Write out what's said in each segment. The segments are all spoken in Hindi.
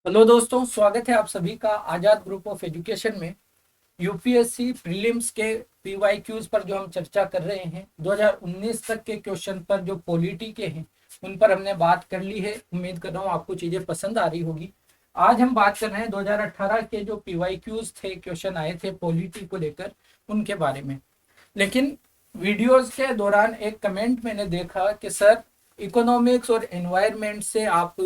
हेलो दोस्तों, स्वागत है आप सभी का आजाद ग्रुप ऑफ एजुकेशन में। यूपीएससी प्रीलिम्स के पीवाईक्यूज पर जो हम चर्चा कर रहे हैं, 2019 तक के क्वेश्चन पर जो पॉलिटी के हैं उन पर हमने बात कर ली है। उम्मीद कर रहा हूँ आपको चीजें पसंद आ रही होगी। आज हम बात कर रहे हैं 2018 के जो पीवाईक्यूज थे, क्वेश्चन आए थे पॉलिटी को लेकर, उनके बारे में। लेकिन वीडियोस के दौरान एक कमेंट मैंने देखा कि सर, इकोनॉमिक्स और एनवायरनमेंट से आप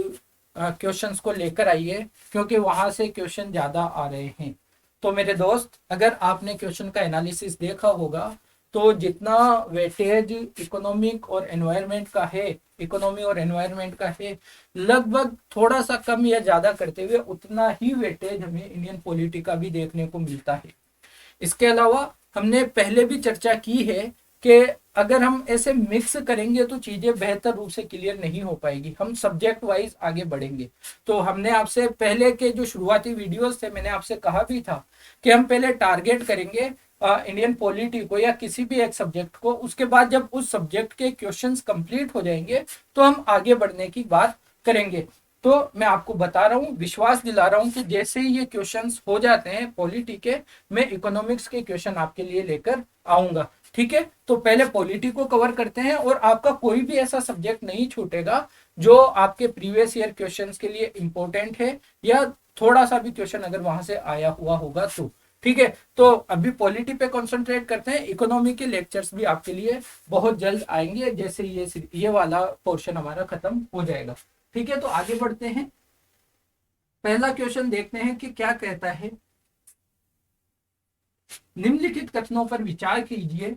क्वेश्चंस को लेकर आइए, क्योंकि वहां से क्वेश्चन ज्यादा आ रहे हैं। तो मेरे दोस्त, अगर आपने क्वेश्चन का एनालिसिस देखा होगा तो जितना वेटेज इकोनॉमिक और एनवायरनमेंट का है, इकोनॉमी और एनवायरनमेंट का है, लगभग थोड़ा सा कम या ज्यादा करते हुए उतना ही वेटेज हमें इंडियन पॉलिटी का भी देखने को मिलता है। इसके अलावा हमने पहले भी चर्चा की है कि अगर हम ऐसे मिक्स करेंगे तो चीजें बेहतर रूप से क्लियर नहीं हो पाएगी, हम सब्जेक्ट वाइज आगे बढ़ेंगे। तो हमने आपसे पहले के जो शुरुआती वीडियोस थे, मैंने आपसे कहा भी था कि हम पहले टारगेट करेंगे इंडियन पॉलिटी को या किसी भी एक सब्जेक्ट को। उसके बाद जब उस सब्जेक्ट के क्वेश्चंस कंप्लीट हो जाएंगे तो हम आगे बढ़ने की बात करेंगे। तो मैं आपको बता रहा हूँ, विश्वास दिला रहा हूँ कि जैसे ही ये क्वेश्चंस हो जाते हैं पॉलिटी के, मैं इकोनॉमिक्स के क्वेश्चन आपके लिए लेकर आऊंगा। ठीक है, तो पहले पॉलिटी को कवर करते हैं और आपका कोई भी ऐसा सब्जेक्ट नहीं छूटेगा जो आपके प्रीवियस ईयर क्वेश्चंस के लिए इंपॉर्टेंट है, या थोड़ा सा भी क्वेश्चन अगर वहां से आया हुआ होगा तो। ठीक है, तो अभी पॉलिटी पे कंसंट्रेट करते हैं। इकोनॉमी के लेक्चर्स भी आपके लिए बहुत जल्द आएंगे, जैसे ये वाला पोर्शन हमारा खत्म हो जाएगा। ठीक है, तो आगे बढ़ते हैं। पहला क्वेश्चन देखते हैं कि क्या कहता है। निम्नलिखित कथनों पर विचार कीजिए।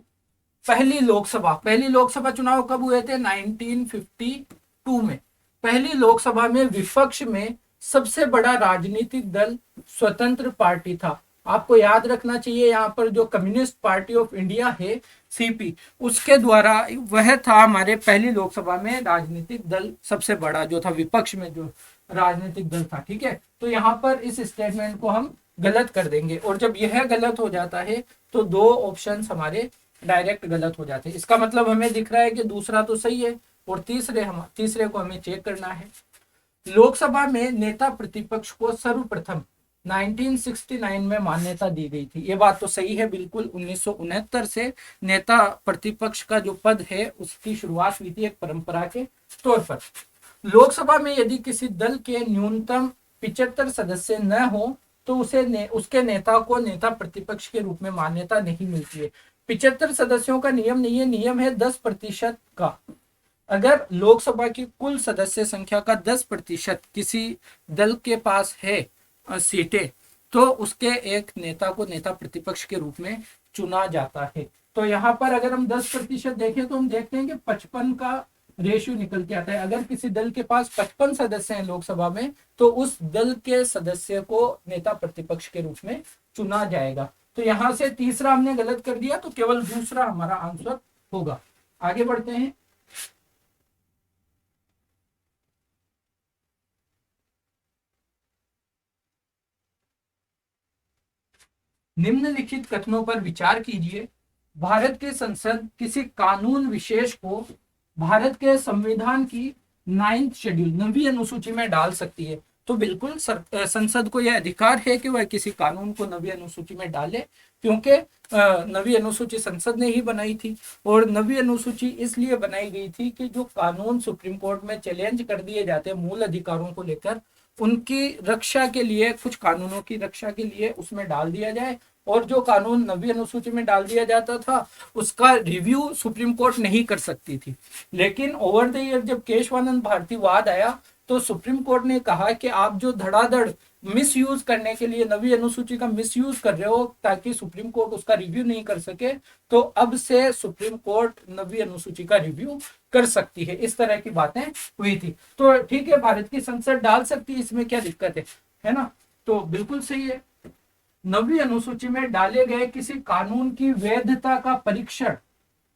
पहली लोकसभा चुनाव कब हुए थे? 1952 में। पहली लोकसभा में विपक्ष में सबसे बड़ा राजनीतिक दल स्वतंत्र पार्टी था। आपको याद रखना चाहिए, यहाँ पर जो कम्युनिस्ट पार्टी ऑफ इंडिया है, सीपी, उसके द्वारा वह था हमारे पहली लोकसभा में राजनीतिक दल सबसे बड़ा जो था, विपक्ष में जो राजनीतिक दल था। ठीक है, तो यहाँ पर इस स्टेटमेंट को हम गलत कर देंगे, और जब यह गलत हो जाता है तो दो ऑप्शंस हमारे डायरेक्ट गलत हो जाते हैं। इसका मतलब हमें दिख रहा है कि दूसरा तो सही है, और तीसरे को हमें चेक करना है। लोकसभा में नेता प्रतिपक्ष को सर्वप्रथम 1969 में मान्यता दी गई थी। ये बात तो सही है, बिल्कुल 1969 से नेता प्रतिपक्ष का जो पद है उसकी शुरुआत हुई थी एक परंपरा के तौर पर। लोकसभा में यदि किसी दल के न्यूनतम 75 सदस्य न हो तो उसके नेता को नेता प्रतिपक्ष के रूप में मान्यता नहीं मिलती है। 75 सदस्यों का नियम नहीं है, नियम है 10% का। अगर लोकसभा की कुल सदस्य संख्या का 10% किसी दल के पास है सीटें, तो उसके एक नेता को नेता प्रतिपक्ष के रूप में चुना जाता है। तो यहाँ पर अगर हम 10% देखें तो हम देखते हैं कि 55 का रेशियो निकल के आता है। अगर किसी दल के पास 55 सदस्य हैं लोकसभा में, तो उस दल के सदस्य को नेता प्रतिपक्ष के रूप में चुना जाएगा। तो यहां से तीसरा हमने गलत कर दिया, तो केवल दूसरा हमारा आंसर होगा। आगे बढ़ते हैं। निम्नलिखित कथनों पर विचार कीजिए। भारत की संसद किसी कानून विशेष को भारत के संविधान की 9th शेड्यूल, 9वीं अनुसूची में डाल सकती है। तो बिल्कुल संसद को यह अधिकार है कि वह किसी कानून को 9वीं अनुसूची में डाले, क्योंकि 9वीं अनुसूची संसद ने ही बनाई थी। और 9वीं अनुसूची इसलिए बनाई गई थी कि जो कानून सुप्रीम कोर्ट में चैलेंज कर दिए जाते हैं मूल अधिकारों को लेकर, उनकी रक्षा के लिए, कुछ कानूनों की रक्षा के लिए उसमें डाल दिया जाए। और जो कानून 9वीं अनुसूची में डाल दिया जाता था उसका रिव्यू सुप्रीम कोर्ट नहीं कर सकती थी। लेकिन ओवर द ईयर जब केशवानंद भारती वाद आया तो सुप्रीम कोर्ट ने कहा कि आप जो धड़ाधड़ मिस यूज करने के लिए 9वीं अनुसूची का मिस यूज कर रहे हो ताकि सुप्रीम कोर्ट उसका रिव्यू नहीं कर सके, तो अब से सुप्रीम कोर्ट 9वीं अनुसूची का रिव्यू कर सकती है। इस तरह की बातें हुई थी। तो ठीक है, भारत की संसद डाल सकती है, इसमें क्या दिक्कत है ना? तो बिल्कुल सही है। 9वीं अनुसूची में डाले गए किसी कानून की वैधता का परीक्षण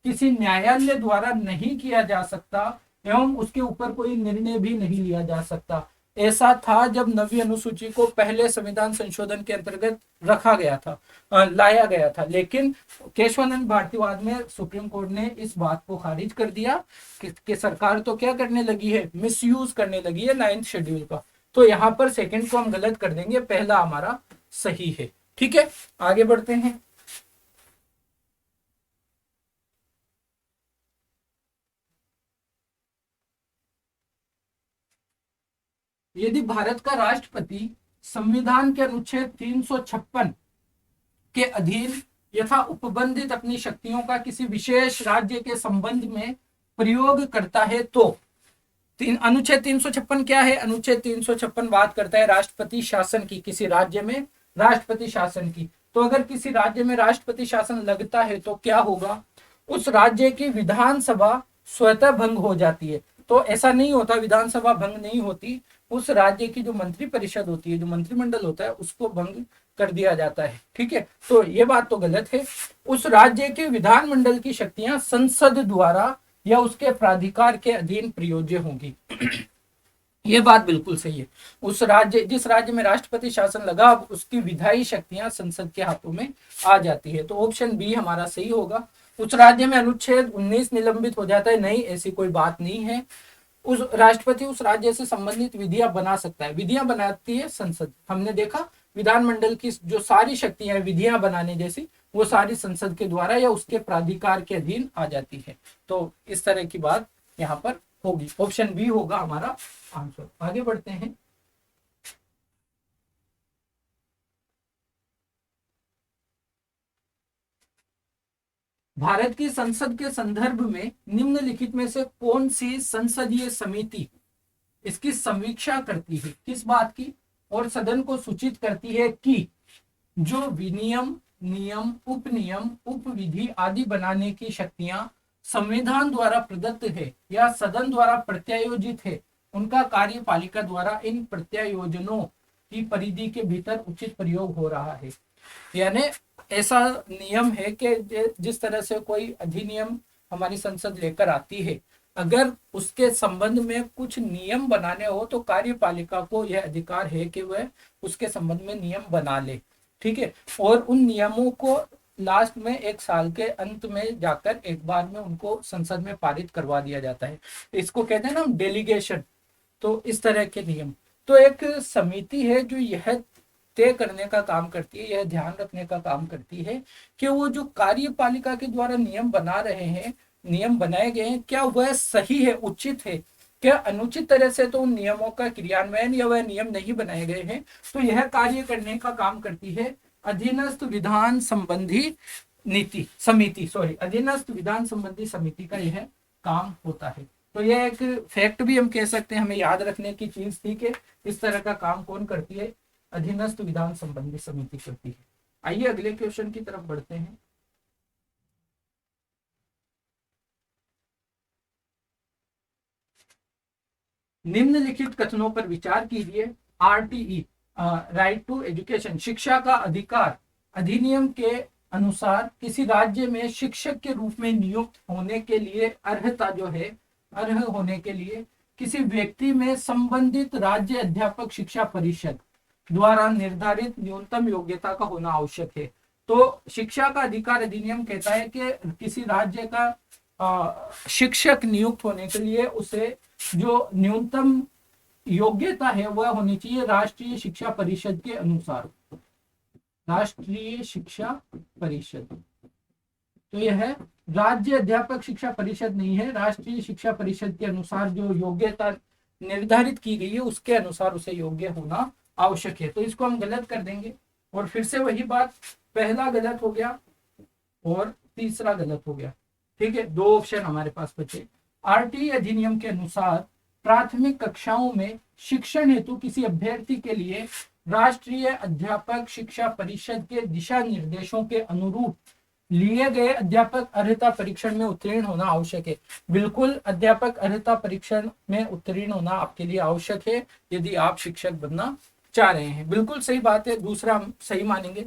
किसी न्यायालय द्वारा नहीं किया जा सकता एवं उसके ऊपर कोई निर्णय भी नहीं लिया जा सकता। ऐसा था जब 9वीं अनुसूची को पहले संविधान संशोधन के अंतर्गत रखा गया था, लाया गया था। लेकिन केशवानंद भारतीवाद में सुप्रीम कोर्ट ने इस बात को खारिज कर दिया कि सरकार तो क्या करने लगी है, मिसयूज करने लगी है 9th शेड्यूल का। तो यहाँ पर सेकंड को हम गलत कर देंगे, पहला हमारा सही है। ठीक है, आगे बढ़ते हैं। यदि भारत का राष्ट्रपति संविधान के अनुच्छेद 356 के अधीन यथा उपबंधित अपनी शक्तियों का किसी विशेष राज्य के संबंध में प्रयोग करता है तो अनुच्छेद 356 क्या है? अनुच्छेद 356 बात करता है राष्ट्रपति शासन की, किसी राज्य में राष्ट्रपति शासन की। तो अगर किसी राज्य में राष्ट्रपति शासन लगता है तो क्या होगा? उस राज्य की विधानसभा स्वतः भंग हो जाती है। तो ऐसा नहीं होता, विधानसभा भंग नहीं होती, उस राज्य की जो मंत्री परिषद होती है, जो मंत्रिमंडल होता है, उसको भंग कर दिया जाता है। ठीक है, तो ये बात तो गलत है। उस राज्य के विधानमंडल की शक्तियां संसद द्वारा या उसके प्राधिकार के अधीन प्रयोज्य होंगी। ये बात बिल्कुल सही है। उस राज्य, जिस राज्य में राष्ट्रपति शासन लगा, उसकी विधायी शक्तियां संसद के हाथों में आ जाती है। तो ऑप्शन बी हमारा सही होगा। उस राज्य में अनुच्छेद 19 निलंबित हो जाता है, नहीं, ऐसी कोई बात नहीं है। उस राष्ट्रपति उस राज्य से संबंधित विधियां बना सकता है, विधियां बनाती है संसद। हमने देखा विधानमंडल की जो सारी शक्तियां विधियां बनाने जैसी, वो सारी संसद के द्वारा या उसके प्राधिकार के अधीन आ जाती है। तो इस तरह की बात यहाँ पर होगी। ऑप्शन बी होगा हमारा आंसर। आगे बढ़ते हैं। भारत की संसद के संदर्भ में निम्नलिखित में से कौन सी संसदीय समिति इसकी समीक्षा करती है? किस बात की? और सदन को सूचित करती है कि जो विनियम, नियम, उपनियम, उपविधि आदि बनाने की शक्तियां संविधान द्वारा प्रदत्त है या सदन द्वारा प्रत्यायोजित है, उनका कार्यपालिका द्वारा इन प्रत्यायोजनों की परिधि के भीतर उचित प्रयोग हो रहा है। यानी ऐसा नियम है कि जिस तरह से कोई अधिनियम हमारी संसद लेकर आती है, अगर उसके संबंध में कुछ नियम बनाने हो तो कार्यपालिका को यह अधिकार है कि वह उसके संबंध में नियम बना ले। ठीक है, और उन नियमों को लास्ट में एक साल के अंत में जाकर एक बार में उनको संसद में पारित करवा दिया जाता है। इसको कहते हैं ना हम डेलीगेशन। तो इस तरह के नियम, तो एक समिति है जो यह तय करने का काम करती है, यह ध्यान रखने का काम करती है कि वो जो कार्यपालिका के द्वारा नियम बना रहे हैं, नियम बनाए गए हैं, क्या वह सही है, उचित है, क्या अनुचित तरह से तो उन नियमों का क्रियान्वयन या वह नियम नहीं बनाए गए हैं। तो यह कार्य करने का काम करती है अधीनस्थ विधान संबंधी नीति समिति, अधीनस्थ विधान संबंधी समिति का यह काम होता है। तो यह एक फैक्ट भी हम कह सकते हैं, हमें याद रखने की चीज थी कि इस तरह का काम कौन करती है? अधीनस्थ विधान संबंधी समिति करती है। आइए अगले क्वेश्चन की तरफ बढ़ते हैं। निम्नलिखित कथनों पर विचार कीजिए। आरटीई, राइट टू एजुकेशन, शिक्षा का अधिकार अधिनियम के अनुसार किसी राज्य में शिक्षक के रूप में नियुक्त होने के लिए अर्हता जो है, अर्ह होने के लिए किसी व्यक्ति में संबंधित राज्य अध्यापक शिक्षा परिषद द्वारा निर्धारित न्यूनतम योग्यता का होना आवश्यक है। तो शिक्षा का अधिकार अधिनियम कहता है कि किसी राज्य का शिक्षक नियुक्त होने के लिए उसे जो न्यूनतम योग्यता है वह होनी चाहिए राष्ट्रीय शिक्षा परिषद के अनुसार। राष्ट्रीय शिक्षा परिषद, तो यह राज्य अध्यापक शिक्षा परिषद नहीं है, राष्ट्रीय शिक्षा परिषद के अनुसार जो योग्यता निर्धारित की गई है उसके अनुसार उसे योग्य होना आवश्यक है। तो इसको हम गलत कर देंगे और फिर से वही बात, पहला गलत हो गया और तीसरा गलत हो गया। ठीक है, दो ऑप्शन हमारे पास बचे। आरटीई अधिनियम के अनुसार प्राथमिक कक्षाओं में शिक्षण हेतु किसी अभ्यर्थी के लिए राष्ट्रीय अध्यापक शिक्षा परिषद के दिशा निर्देशों के अनुरूप लिए गए अध्यापक अर्हता परीक्षण में उत्तीर्ण होना आवश्यक है। बिल्कुल, अध्यापक अर्हता परीक्षण में उत्तीर्ण होना आपके लिए आवश्यक है यदि आप शिक्षक बनना चाह रहे हैं। बिल्कुल सही बात है, दूसरा हम सही मानेंगे।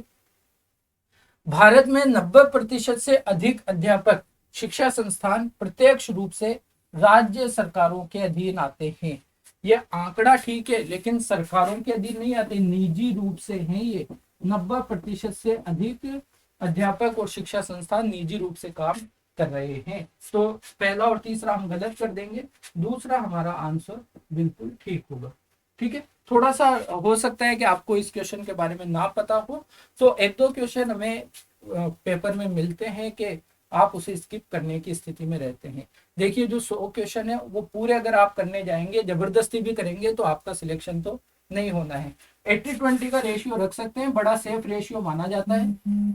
भारत में 90% से अधिक अध्यापक शिक्षा संस्थान प्रत्यक्ष रूप से राज्य सरकारों के अधीन आते हैं। ये आंकड़ा ठीक है, लेकिन सरकारों के अधीन नहीं आते, निजी रूप से हैं ये। 90% से अधिक अध्यापक और शिक्षा संस्थान निजी रूप से काम कर रहे हैं। तो पहला और तीसरा हम गलत कर देंगे, दूसरा हमारा आंसर बिल्कुल ठीक होगा। ठीक है, थोड़ा सा हो सकता है कि आपको इस क्वेश्चन के बारे में ना पता हो, तो एक दो क्वेश्चन हमें पेपर में मिलते हैं कि आप उसे स्किप करने की स्थिति में रहते हैं। देखिए जो 100 क्वेश्चन है वो पूरे अगर आप करने जाएंगे, जबरदस्ती भी करेंगे, तो आपका सिलेक्शन तो नहीं होना है। 80-20 का रेशियो रख सकते हैं, बड़ा सेफ रेशियो माना जाता है।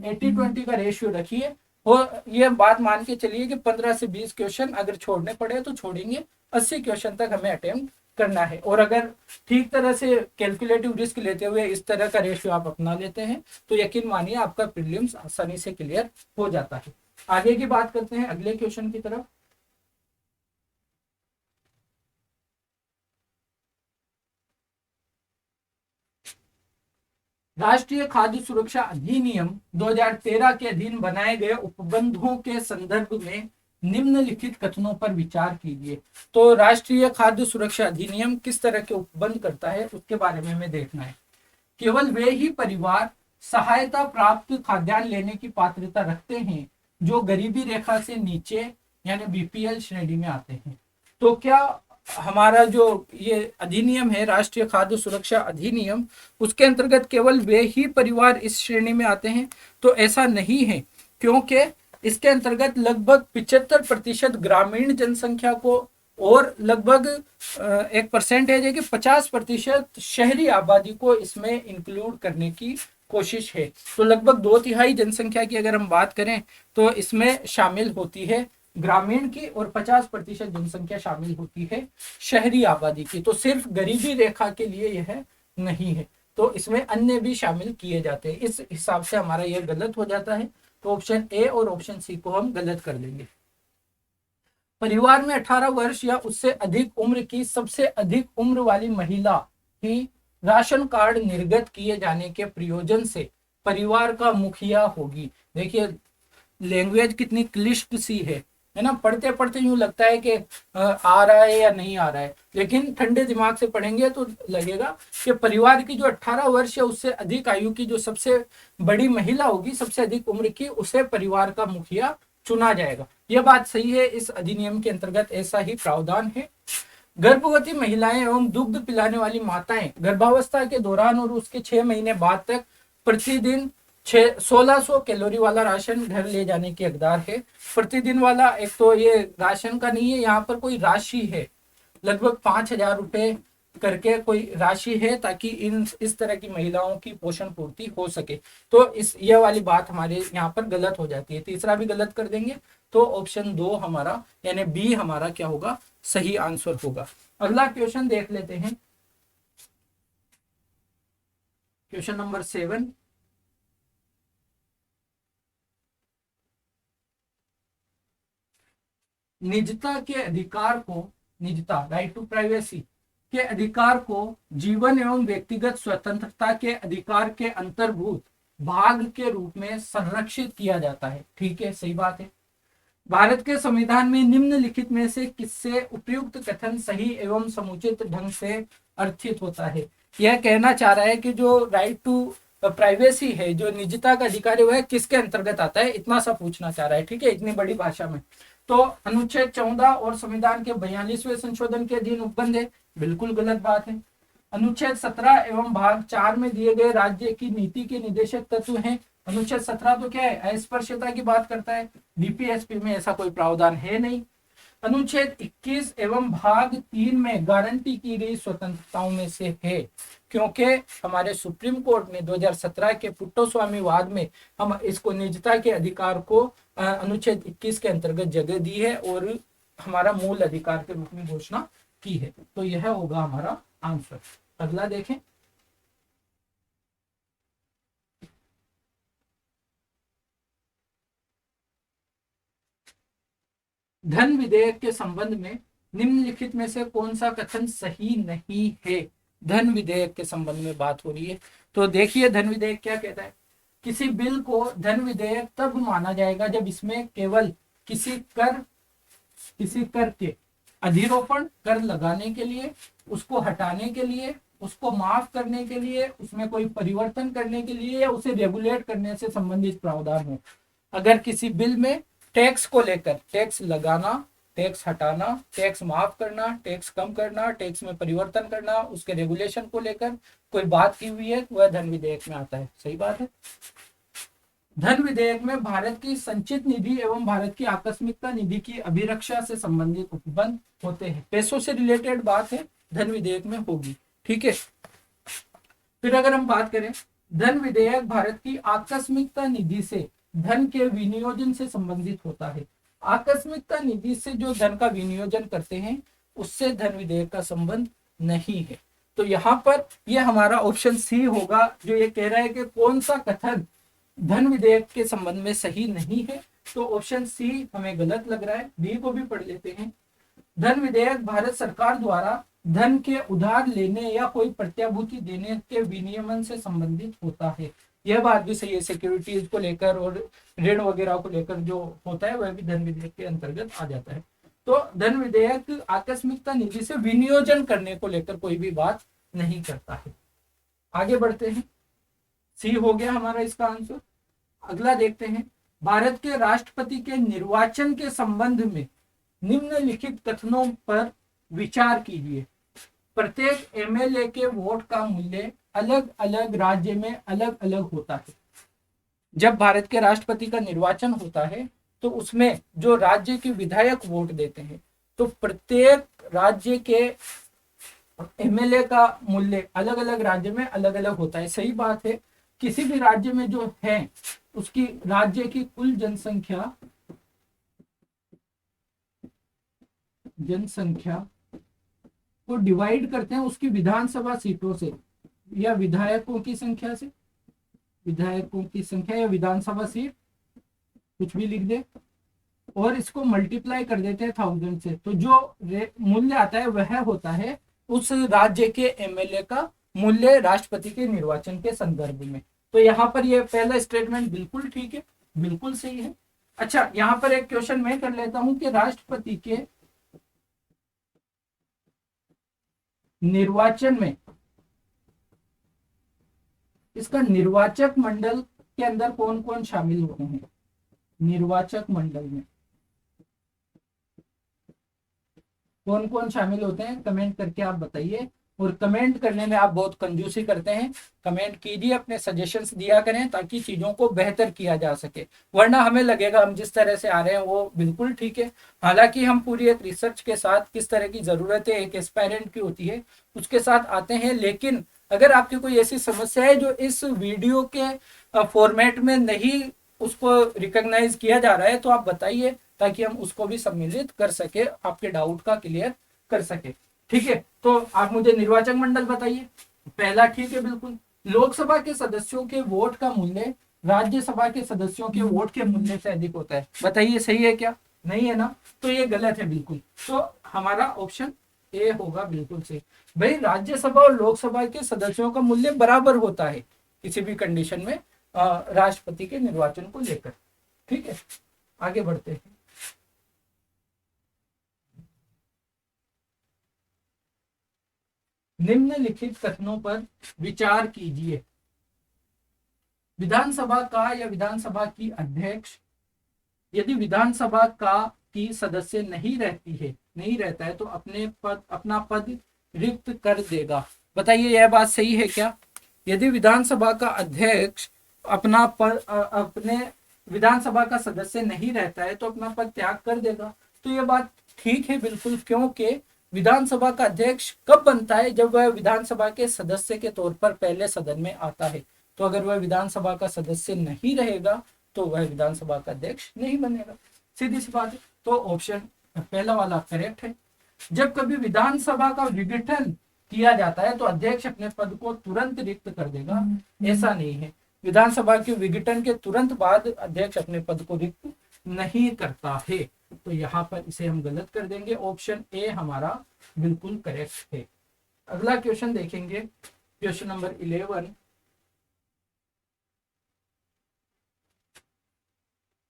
80-20 का रेशियो रखिए, और ये बात मान के चलिए कि 15 से 20 क्वेश्चन अगर छोड़ने पड़े तो छोड़ेंगे, 80 क्वेश्चन तक हमें अटेम्प्ट करना है। और अगर ठीक तरह से कैलकुलेटिव रिस्क लेते हुए इस तरह का रेशियो आप अपना लेते हैं, तो यकीन मानिए आपका प्रीलिम्स आसानी से क्लियर हो जाता है। आगे की बात करते हैं अगले क्वेश्चन की तरफ। राष्ट्रीय खाद्य सुरक्षा अधिनियम 2013 के अधीन बनाए गए उपबंधों के संदर्भ में निम्नलिखित कथनों पर विचार कीजिए। तो राष्ट्रीय खाद्य सुरक्षा अधिनियम किस तरह के उपबंध करता है उसके बारे में हमें देखना है। केवल वे ही परिवार सहायता प्राप्त खाद्यान्न लेने की पात्रता रखते हैं जो गरीबी रेखा से नीचे यानी बीपीएल श्रेणी में आते हैं। तो क्या हमारा जो ये अधिनियम है, राष्ट्रीय खाद्य सुरक्षा अधिनियम, उसके अंतर्गत केवल वे ही परिवार इस श्रेणी में आते हैं? तो ऐसा नहीं है, क्योंकि इसके अंतर्गत लगभग 75% ग्रामीण जनसंख्या को और लगभग एक परसेंटेज है कि 50% शहरी आबादी को इसमें इंक्लूड करने की कोशिश है। तो लगभग 2/3 जनसंख्या की अगर हम बात करें तो इसमें शामिल होती है ग्रामीण की, और 50% जनसंख्या शामिल होती है शहरी आबादी की। तो सिर्फ गरीबी रेखा के लिए यह नहीं है, तो इसमें अन्य भी शामिल किए जाते हैं। इस हिसाब से हमारा यह गलत हो जाता है, तो ऑप्शन ए और ऑप्शन सी को हम गलत कर देंगे। परिवार में 18 वर्ष या उससे अधिक उम्र की सबसे अधिक उम्र वाली महिला ही राशन कार्ड निर्गत किए जाने के प्रयोजन से परिवार का मुखिया होगी। देखिए लैंग्वेज कितनी क्लिष्ट सी है ना, पढ़ते पढ़ते यूं लगता है कि आ रहा है या नहीं आ रहा है, लेकिन ठंडे दिमाग से पढ़ेंगे तो लगेगा कि परिवार की जो 18 वर्ष या उससे अधिक आयु की जो सबसे बड़ी महिला होगी, सबसे अधिक उम्र की, उसे परिवार का मुखिया चुना जाएगा। यह बात सही है, इस अधिनियम के अंतर्गत ऐसा ही प्रावधान है। गर्भवती महिलाएं एवं दुग्ध पिलाने वाली माताएं गर्भावस्था के दौरान और उसके 6 महीने बाद तक प्रतिदिन 1600 कैलोरी वाला राशन घर ले जाने की हकदार है। प्रतिदिन वाला एक तो ये राशन का नहीं है, यहाँ पर कोई राशि है, लगभग 5,000 रुपए करके कोई राशि है, ताकि इस तरह की महिलाओं की पोषण पूर्ति हो सके। तो यह वाली बात हमारे यहाँ पर गलत हो जाती है। तीसरा भी गलत कर देंगे, तो ऑप्शन 2 हमारा यानी बी हमारा क्या होगा, सही आंसर होगा। अगला क्वेश्चन देख लेते हैं, क्वेश्चन नंबर 7। निजता के अधिकार को, निजता राइट टू प्राइवेसी के अधिकार को जीवन एवं व्यक्तिगत स्वतंत्रता के अधिकार के अंतर्भूत भाग के रूप में संरक्षित किया जाता है। ठीक है, सही बात है। भारत के संविधान में निम्नलिखित में से किससे उपयुक्त कथन सही एवं समुचित ढंग से अर्थित होता है? यह कहना चाह रहा है कि जो राइट टू प्राइवेसी है, जो निजता का अधिकार है, वह किसके अंतर्गत आता है, इतना सा पूछना चाह रहा है। ठीक है, इतनी बड़ी भाषा में। तो अनुच्छेद 14 और संविधान के 42वें संशोधन के अधीन उपबंध है, बिल्कुल गलत बात है। अनुच्छेद 17 एवं भाग 4 में दिए गए राज्य की नीति के निदेशक तत्व हैं। अनुच्छेद 17 तो क्या है, अस्पृश्यता की बात करता है, डीपीएसपी में ऐसा कोई प्रावधान है नहीं। अनुच्छेद 21 एवं भाग 3 में गारंटी की गई स्वतंत्रताओं में से है, क्योंकि हमारे सुप्रीम कोर्ट ने 2017 के पुट्टस्वामी वाद में हम इसको निजता के अधिकार को अनुच्छेद 21 के अंतर्गत जगह दी है और हमारा मूल अधिकार के रूप में घोषणा की है। तो यह होगा हमारा आंसर। अगला देखें, धन विधेयक के संबंध में निम्नलिखित में से कौन सा कथन सही नहीं है? धन विधेयक के संबंध में बात हो रही है, तो देखिए धन विधेयक क्या कहता है। किसी बिल को धन विधेयक तब माना जाएगा जब इसमें केवल किसी कर के अधिरोपण, कर लगाने के लिए, उसको हटाने के लिए, उसको माफ करने के लिए, उसमें कोई परिवर्तन करने के लिए या उसे रेगुलेट करने से संबंधित प्रावधान हो। अगर किसी बिल में टैक्स को लेकर, टैक्स लगाना टैक्स हटाना, टैक्स माफ करना, टैक्स कम करना, टैक्स में परिवर्तन करना, उसके रेगुलेशन को लेकर कोई बात की हुई है, वह धन विधेयक में आता है। सही बात है। धन विधेयक में भारत की संचित निधि एवं भारत की आकस्मिकता निधि की अभिरक्षा से संबंधित उपबंध होते हैं। पैसों से रिलेटेड बात है, धन विधेयक में होगी। ठीक है। फिर अगर हम बात करें, धन विधेयक भारत की आकस्मिकता निधि से धन के विनियोजन से संबंधित होता है। आकस्मिकता निधि से जो धन का विनियोजन करते हैं उससे धन विधेयक का संबंध नहीं है। तो यहाँ पर यह हमारा ऑप्शन सी होगा, जो ये कह रहा है कि कौन सा कथन धन विधेयक के संबंध में सही नहीं है। तो ऑप्शन सी हमें गलत लग रहा है। बी को भी पढ़ लेते हैं। धन विधेयक भारत सरकार द्वारा धन के उधार लेने या कोई प्रत्याभूति देने के विनियमन से संबंधित होता है। यह बात भी सही है, सिक्योरिटीज को लेकर और ऋण वगैरह को लेकर जो होता है वह भी धन विधेयक के अंतर्गत आ जाता है। तो धन विधेयक आकस्मिकता निधि से विनियोजन करने को लेकर कोई भी बात नहीं करता है। आगे बढ़ते हैं। सी हो गया हमारा इसका आंसर। अगला देखते हैं, भारत के राष्ट्रपति के निर्वाचन के संबंध में निम्नलिखित कथनों पर विचार कीजिए। प्रत्येक एमएलए के वोट का मूल्य अलग अलग राज्य में अलग अलग होता है। जब भारत के राष्ट्रपति का निर्वाचन होता है तो उसमें जो राज्य के विधायक वोट देते हैं, तो प्रत्येक राज्य के एमएलए का मूल्य अलग अलग राज्य में अलग अलग होता है। सही बात है। किसी भी राज्य में जो है उसकी राज्य की कुल जनसंख्या को डिवाइड करते हैं उसकी विधानसभा सीटों से या विधायकों की संख्या से, विधायकों की संख्या या विधानसभा सीट, कुछ भी लिख दे, और इसको मल्टीप्लाई कर देते हैं 1000 से। तो जो मूल्य आता है वह होता है उस राज्य के एमएलए का मूल्य राष्ट्रपति के निर्वाचन के संदर्भ में। तो यहाँ पर ये पहला स्टेटमेंट बिल्कुल ठीक है, बिल्कुल सही है। अच्छा, यहाँ पर एक क्वेश्चन मैं कर लेता हूं कि राष्ट्रपति के निर्वाचन में इसका निर्वाचक मंडल के अंदर कौन कौन शामिल होते हैं? निर्वाचक मंडल में कौन कौन शामिल होते हैं? कमेंट करके आप बताइए। और कमेंट करने में आप बहुत कंजूसी करते हैं, कमेंट कीजिए, अपने सजेशंस दिया करें ताकि चीजों को बेहतर किया जा सके। वरना हमें लगेगा हम जिस तरह से आ रहे हैं वो बिल्कुल ठीक है, हालांकि हम पूरी एक रिसर्च के साथ किस तरह की जरूरतें एक एस्पायरेंट की होती है उसके साथ आते हैं। लेकिन अगर आपकी कोई ऐसी समस्या है जो इस वीडियो के फॉर्मेट में नहीं उसको रिकॉग्नाइज किया जा रहा है तो आप बताइए ताकि हम उसको भी सम्मिलित कर सके, आपके डाउट का क्लियर कर सके। ठीक है, तो आप मुझे निर्वाचक मंडल बताइए। पहला ठीक है बिल्कुल। लोकसभा के सदस्यों के वोट का मूल्य राज्यसभा के सदस्यों के वोट के मूल्य से अधिक होता है। बताइए सही है क्या? नहीं है ना, तो ये गलत है बिल्कुल। तो हमारा ऑप्शन ए होगा बिल्कुल सही। भाई राज्यसभा और लोकसभा के सदस्यों का मूल्य बराबर होता है किसी भी कंडीशन में राष्ट्रपति के निर्वाचन को लेकर। ठीक है, आगे बढ़ते हैं। निम्नलिखित कथनों पर विचार कीजिए। विधानसभा का या विधानसभा की अध्यक्ष यदि विधानसभा का की सदस्य नहीं रहता है तो अपना पद रिक्त कर देगा। बताइए यह बात सही है क्या? यदि विधानसभा का अध्यक्ष अपने विधानसभा का सदस्य नहीं रहता है तो अपना पद त्याग कर देगा। तो यह बात ठीक है बिल्कुल, क्योंकि विधानसभा का अध्यक्ष कब बनता है? जब वह विधानसभा के सदस्य के तौर पर पहले सदन में आता है। तो अगर वह विधानसभा का सदस्य नहीं रहेगा तो वह विधानसभा का अध्यक्ष नहीं बनेगा। सीधी सी बात है। तो ऑप्शन पहला वाला करेक्ट है। जब कभी विधानसभा का विघटन किया जाता है तो अध्यक्ष अपने पद को तुरंत रिक्त कर देगा, ऐसा नहीं है। विधानसभा के विघटन के तुरंत बाद अध्यक्ष अपने पद को रिक्त नहीं करता है। तो यहाँ पर इसे हम गलत कर देंगे। ऑप्शन ए हमारा बिल्कुल करेक्ट है। अगला क्वेश्चन देखेंगे, क्वेश्चन नंबर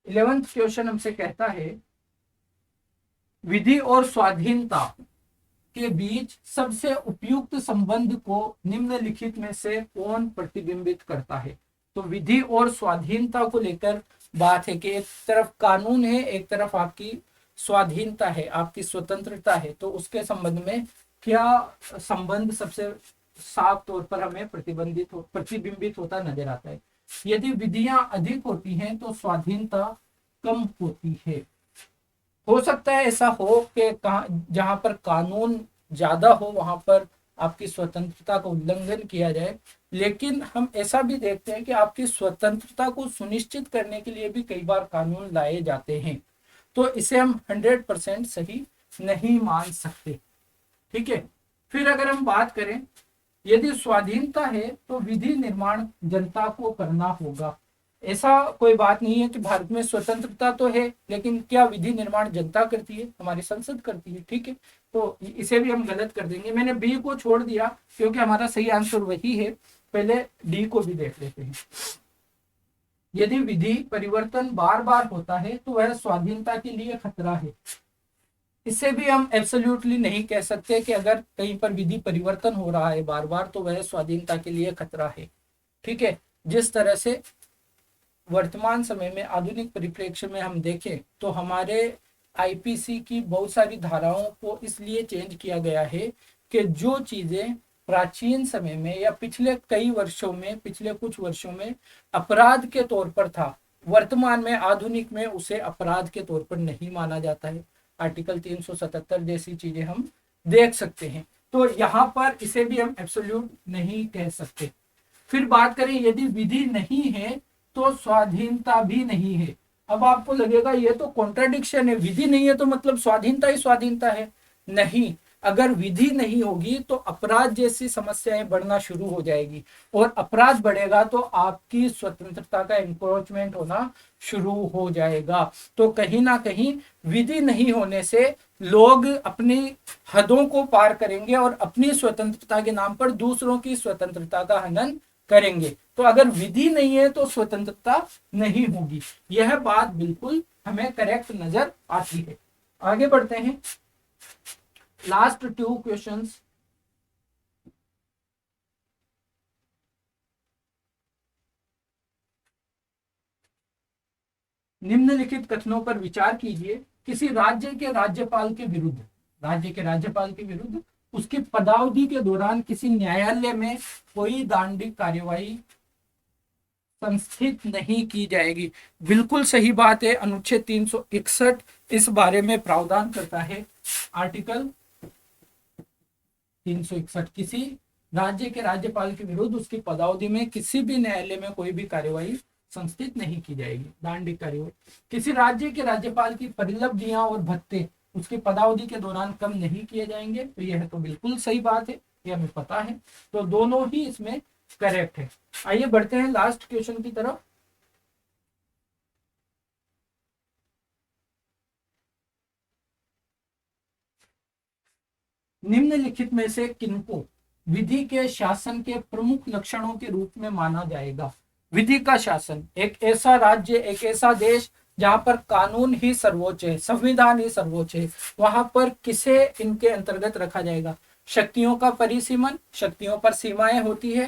11th क्वेश्चन हमसे कहता है विधि और स्वाधीनता के बीच सबसे उपयुक्त संबंध को निम्नलिखित में से कौन प्रतिबिंबित करता है? तो विधि और स्वाधीनता को लेकर बात है कि एक तरफ कानून है, एक तरफ आपकी स्वाधीनता है, आपकी स्वतंत्रता है, तो उसके संबंध में क्या संबंध सबसे साफ तौर पर हमें प्रतिबिंबित होता नजर आता है। यदि विधियां अधिक होती हैं तो स्वाधीनता कम होती है। हो सकता है ऐसा हो कि जहां पर कानून ज्यादा हो वहां पर आपकी स्वतंत्रता का उल्लंघन किया जाए, लेकिन हम ऐसा भी देखते हैं कि आपकी स्वतंत्रता को सुनिश्चित करने के लिए भी कई बार कानून लाए जाते हैं। तो इसे हम 100% सही नहीं मान सकते। ठीक है, फिर अगर हम बात करें, यदि स्वाधीनता है तो विधि निर्माण जनता को करना होगा। ऐसा कोई बात नहीं है कि भारत में स्वतंत्रता तो है, लेकिन क्या विधि निर्माण जनता करती है? हमारी संसद करती है। ठीक है, तो इसे भी हम गलत कर देंगे। मैंने बी को छोड़ दिया क्योंकि हमारा सही आंसर वही है। पहले डी को भी देख लेते हैं। यदि विधि परिवर्तन बार बार होता है तो वह स्वाधीनता के लिए खतरा है। इसे भी हम एब्सोल्युटली नहीं कह सकते कि अगर कहीं पर विधि परिवर्तन हो रहा है बार बार तो वह स्वाधीनता के लिए खतरा है। ठीक है, जिस तरह से वर्तमान समय में आधुनिक परिप्रेक्ष्य में हम देखें तो हमारे आईपीसी की बहुत सारी धाराओं को इसलिए चेंज किया गया है कि जो चीजें प्राचीन समय में या पिछले कई वर्षों में, पिछले कुछ वर्षों में अपराध के तौर पर था, वर्तमान में आधुनिक में उसे अपराध के तौर पर नहीं माना जाता है। आर्टिकल 377 जैसी चीजें हम देख सकते हैं। तो यहाँ पर इसे भी हम एब्सोल्यूट नहीं कह सकते। फिर बात करें, यदि विधि नहीं है तो स्वाधीनता भी नहीं है। अब आपको लगेगा ये तो कॉन्ट्राडिक्शन है, विधि नहीं है तो मतलब स्वाधीनता ही स्वाधीनता है। नहीं, अगर विधि नहीं होगी तो अपराध जैसी समस्याएं बढ़ना शुरू हो जाएगी, और अपराध बढ़ेगा तो आपकी स्वतंत्रता का एनक्रोचमेंट होना शुरू हो जाएगा। तो कहीं ना कहीं विधि नहीं होने से लोग अपनी हदों को पार करेंगे और अपनी स्वतंत्रता के नाम पर दूसरों की स्वतंत्रता का हनन करेंगे। तो अगर विधि नहीं है तो स्वतंत्रता नहीं होगी। यह बात बिल्कुल हमें करेक्ट नजर आती है। आगे बढ़ते हैं, लास्ट 2 क्वेश्चंस। निम्नलिखित कथनों पर विचार कीजिए। किसी राज्य के राज्यपाल के विरुद्ध उसकी पदावधि के दौरान किसी न्यायालय में कोई दंडिक कार्यवाही संस्थित नहीं की जाएगी। बिल्कुल सही बात है। अनुच्छेद 361 इस बारे में प्रावधान करता है। आर्टिकल 361 किसी राज्य के राज्यपाल के विरुद्ध उसकी पदावधि में किसी भी न्यायालय में कोई भी कार्यवाही संस्थित नहीं की जाएगी, दंडिक कार्यवाही। किसी राज्य के राज्यपाल की परिलब्धियां और भत्ते उसकी पदावधि के दौरान कम नहीं किए जाएंगे। तो यह तो बिल्कुल सही बात है, ये हमें पता है। तो दोनों ही इसमें करेक्ट है। आइए बढ़ते हैं लास्ट क्वेश्चन की तरफ। निम्नलिखित में से किनको विधि के शासन के प्रमुख लक्षणों के रूप में माना जाएगा? विधि का शासन, एक ऐसा राज्य, एक ऐसा देश जहां पर कानून ही सर्वोच्च है, संविधान ही सर्वोच्च है, वहां पर किसे इनके अंतर्गत रखा जाएगा? शक्तियों का परिसीमन, शक्तियों पर सीमाएं होती है।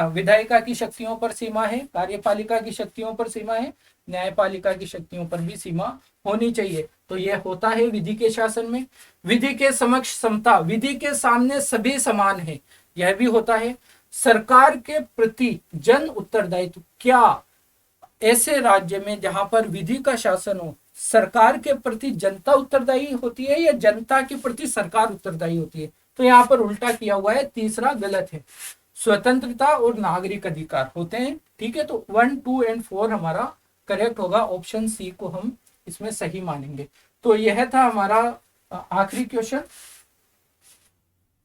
विधायिका की शक्तियों पर सीमा है, कार्यपालिका की शक्तियों पर सीमा है, न्यायपालिका की शक्तियों पर भी सीमा होनी चाहिए। तो यह होता है विधि के शासन में। विधि के समक्ष समता, विधि के सामने सभी समान है, यह भी होता है। सरकार के प्रति जन उत्तरदायित्व, क्या ऐसे राज्य में जहां पर विधि का शासन हो सरकार के प्रति जनता उत्तरदायी होती है या जनता के प्रति सरकार उत्तरदायी होती है? तो यहाँ पर उल्टा किया हुआ है, तीसरा गलत है। स्वतंत्रता और नागरिक अधिकार होते हैं। ठीक है, तो 1, 2 एंड 4 हमारा करेक्ट होगा। ऑप्शन सी को हम इसमें सही मानेंगे। तो यह था हमारा आखिरी क्वेश्चन,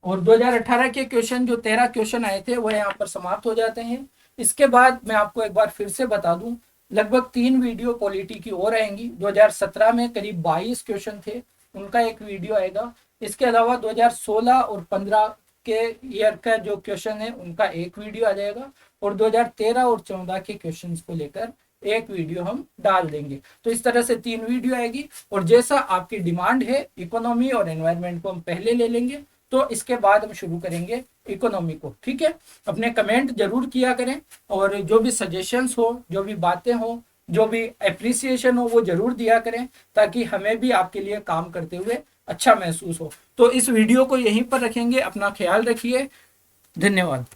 और 2018 के क्वेश्चन जो 13 क्वेश्चन आए थे वह यहाँ पर समाप्त हो जाते हैं। इसके बाद मैं आपको एक बार फिर से बता दूं, लगभग 3 वीडियो पॉलिटी की और आएंगी। 2017 में करीब 22 क्वेश्चन थे, उनका एक वीडियो आएगा। इसके अलावा 2016 और 15 के ईयर का जो क्वेश्चन है उनका एक वीडियो आ जाएगा, और 2013 और 14 के क्वेश्चंस को लेकर एक वीडियो हम डाल देंगे। तो इस तरह से 3 वीडियो आएगी, और जैसा आपकी डिमांड है इकोनॉमी और एनवायरनमेंट को हम पहले ले लेंगे, तो इसके बाद हम शुरू करेंगे इकोनॉमी को। ठीक है, अपने कमेंट जरूर किया करें, और जो भी सजेशंस हो, जो भी बातें हो, जो भी एप्रिसिएशन हो वो जरूर दिया करें, ताकि हमें भी आपके लिए काम करते हुए अच्छा महसूस हो। तो इस वीडियो को यहीं पर रखेंगे, अपना ख्याल रखिए, धन्यवाद।